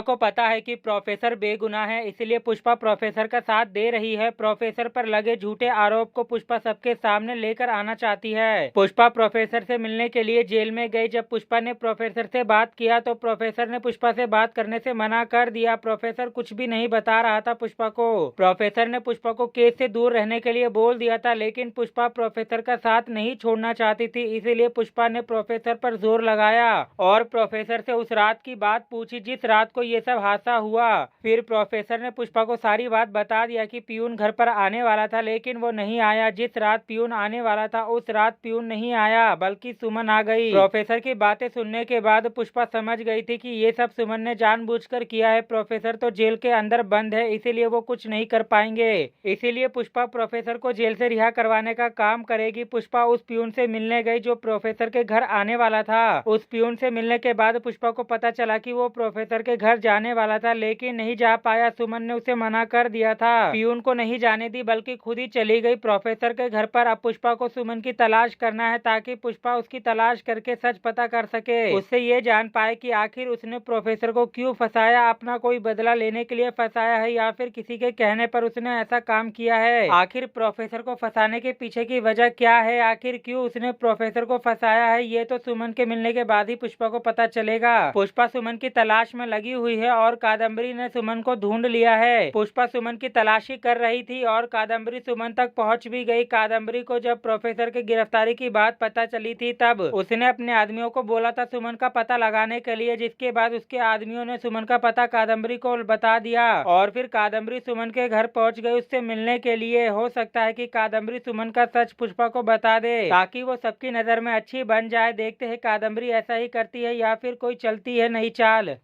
को पता है कि प्रोफेसर बेगुनाह है, इसलिए पुष्पा प्रोफेसर का साथ दे रही है। प्रोफेसर पर लगे झूठे आरोप को पुष्पा सबके सामने लेकर आना चाहती है। पुष्पा प्रोफेसर से मिलने के लिए जेल में गई। जब पुष्पा ने प्रोफेसर से बात किया तो प्रोफेसर ने पुष्पा से बात करने से मना कर दिया। प्रोफेसर कुछ भी नहीं बता रहा था पुष्पा को। प्रोफेसर ने पुष्पा को केस से दूर रहने के लिए बोल दिया था, लेकिन पुष्पा प्रोफेसर का साथ नहीं छोड़ना चाहती थी, इसीलिए पुष्पा ने प्रोफेसर पर जोर लगाया और प्रोफेसर से उस रात की बात पूछी जिस रात को ये सब हादसा हुआ। फिर प्रोफेसर ने पुष्पा को सारी बात बता दिया कि पियून घर पर आने वाला था, लेकिन वो नहीं आया। जिस रात पियून आने वाला था उस रात पियून नहीं आया, बल्कि सुमन आ गई। प्रोफेसर की बातें सुनने के बाद पुष्पा समझ गई थी कि ये सब सुमन ने जानबूझकर किया है। प्रोफेसर तो जेल के अंदर बंद है, इसीलिए वो कुछ नहीं कर पाएंगे। इसीलिए पुष्पा प्रोफेसर को जेल से रिहा करवाने का काम करेगी। पुष्पा उस पियून से मिलने गई जो प्रोफेसर के घर आने वाला था। उस पियून से मिलने के बाद पुष्पा को पता चला कि वो प्रोफेसर के घर जाने वाला था, लेकिन नहीं जा पाया। सुमन ने उसे मना कर दिया था। पियून को नहीं जाने दी, बल्कि खुद ही चली गई प्रोफेसर के घर पर। अब पुष्पा को सुमन की तलाश करना है, ताकि पुष्पा उसकी तलाश करके सच पता कर सके। उससे ये जान पाए कि आखिर उसने प्रोफेसर को क्यों फंसाया, अपना कोई बदला लेने के लिए फंसाया है या फिर किसी के कहने पर उसने ऐसा काम किया है। आखिर प्रोफेसर को फंसाने के पीछे की वजह क्या है, आखिर क्यों उसने प्रोफेसर को फंसाया है, ये तो सुमन के मिलने के बाद ही पुष्पा को पता चलेगा। पुष्पा सुमन की तलाश में लगी हुई है और कादम्बरी ने सुमन को ढूंढ लिया है। पुष्पा सुमन की तलाशी कर रही थी और कादम्बरी सुमन तक पहुंच भी गई। कादम्बरी को जब प्रोफेसर की गिरफ्तारी की बात पता चली थी तब उसने अपने आदमियों को बोला था सुमन का पता लगाने के लिए, जिसके बाद उसके आदमियों ने सुमन का पता कादम्बरी को बता दिया और फिर कादम्बरी सुमन के घर पहुंच गई उससे मिलने के लिए। हो सकता है कि कादम्बरी सुमन का सच पुष्पा को बता दे, ताकि वो सबकी नजर में अच्छी बन जाए। देखते हैं कादम्बरी ऐसा ही करती है या फिर कोई चलती है नई चाल।